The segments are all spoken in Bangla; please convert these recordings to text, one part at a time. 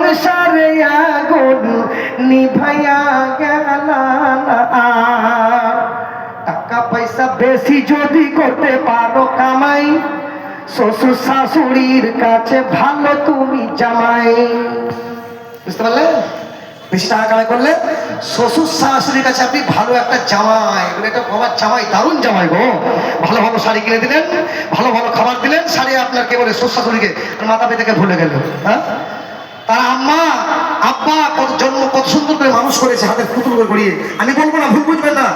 সংসারে আগুন নিভাইয়া গেল না। টাকা পয়সা বেশি যদি করতে পারো কামাই, শ্বশুর শাশুড়ির কাছে ভালো তুমি জামাই। বুঝতে পারলেন? বেশি টাকা কামাই করলে শ্বশুর শাশুড়ির কাছে আপনি ভালো একটা জামাই, এটা বাবার জামাই, দারুণ জামাই গো। ভালো ভালো শাড়ি কিনে দিলেন, ভালো ভালো খাবার দিলেন, শাড়ি আপনার কে বলে শ্বশুর শাশুড়িকে মাথা পেতে ভুলে গেল। হ্যাঁ, তার আম্মা আব্বা কত জন্ম কত সুন্দর করে মানুষ করেছে হাতের পুতুল করে গড়িয়ে। আমি বলবো না, ভুল বুঝবেন না।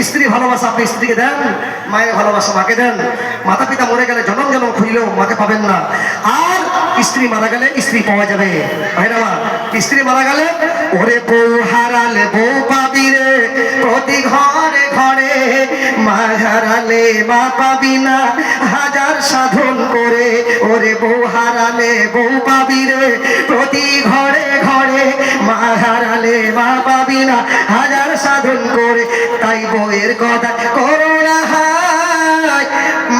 স্ত্রী ভালোবাসা আপনি স্ত্রীকে দেন, মায়ের ভালোবাসা মাকে দেন। মাতা পিতা মরে গেলে জনম জনম খুঁজলেও মাকে পাবেন না, আর স্ত্রী মারা গেলে স্ত্রী পাওয়া যাবে। ভাইরা মা, স্ত্রী মারা গেলে ওরে বউ হারালে বউ পাবি রে প্রতি ঘরে ঘরে, মা হারালে মা পাবি না হাজার সাধন করে। ওরে বউ হারালে বউ পাবি রে প্রতি ঘরে ঘরে, মা হারালে মা পাবি না হাজার সাধন করে। তাই বউয়ের কথা করো না হায়,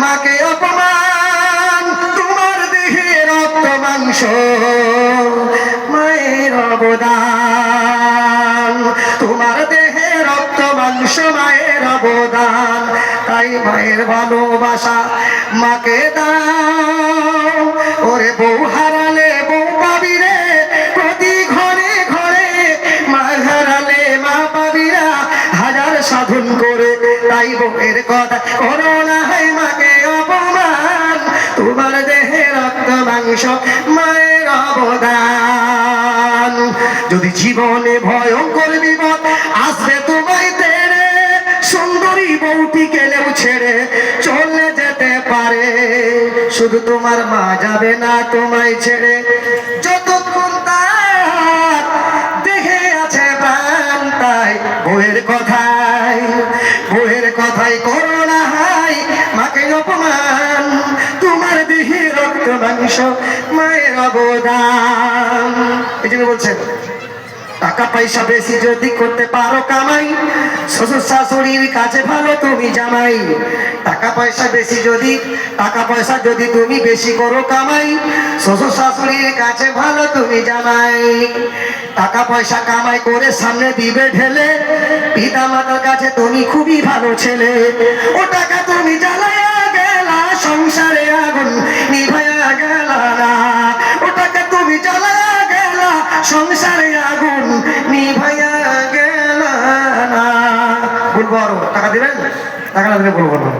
মাকে অপমান, তোমার দেহে রক্ত মাংস মায়ের অবদান, তোমার দেহে রক্ত মাংস মায়ের অবদান। তাই মায়ের ভালোবাসা মাকে দাও। ওরে বউ হারালে বউ পাবি রে প্রতি ঘরে ঘরে, মা হারালে মা পাবি না হাজার সাধন করে। তাই বউয়ের কথা করো না হয় মাকে অপমান, তোমার দেহে রক্ত মাংস মায়ের অবদান। যদি জীবনে ভয়ঙ্কর বিপদ আসবে তোমায় তেড়ে, সুন্দরী বউটি গেলেও ছেড়ে চলে যেতে পারে, শুধু তোমার মা যাবে না তোমায় ছেড়ে। যতক্ষণ তার দেহে আছে প্রাণ, তাই বউয়ের কথাই করো না হাই মাকে অপমান, তোমার দেহে রক্ত মাংস মায়ের অবদান। এই জন্য বলছেন টাকা পয়সা বেশি যদি করতে পারো কামাই, শ্বশুর শাশুড়ির কাছে ভালো তুমি জামাই। টাকা পয়সা যদি তুমি বেশি করো কামাই, শ্বশুর শাশুড়ির কাছে ভালো তুমি জামাই। টাকা পয়সা কামাই করে সামনে দিবে ঢেলে, পিতা মাতার কাছে তুমি খুবই ভালো ছেলে। ও টাকা তুমি জ্বালায়া গেলা, সংসারে আগুন নিভাইয়া গেল না। ও টাকা তুমি জ্বালায়া গেলা, সংসারে আগুন নিভাইয়া গেল না। বলবো আরো টাকা দিবেন, টাকা না দিলে বলবো না।